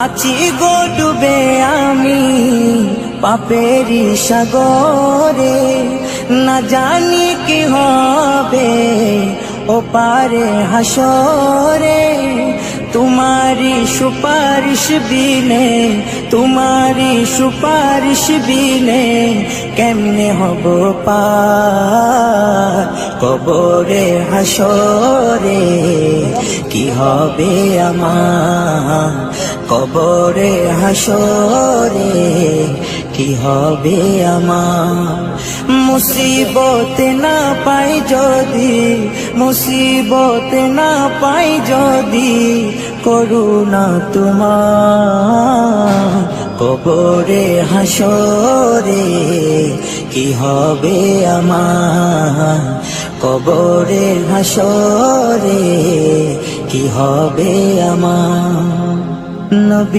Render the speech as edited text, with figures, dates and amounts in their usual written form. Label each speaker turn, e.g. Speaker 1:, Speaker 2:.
Speaker 1: আছি গো ডুবে আমি পাপেরি সাগরে, না জানি কি হবে ও পারে হাসরে। তোমারি সুপারিশ বিনে, তোমারি সুপারিশ বিনে কেমনে হব পার কবরে হাসরে। কি হবে আমার কবরে হাসরে, কি হবে আমার। মুসিবত না পাই যদি, মুসিবত না পাই যদি করুণা তোমার কবরে হাসরে। কি হবে আমার কবরে হাসরে, কি হবে আমার। নবী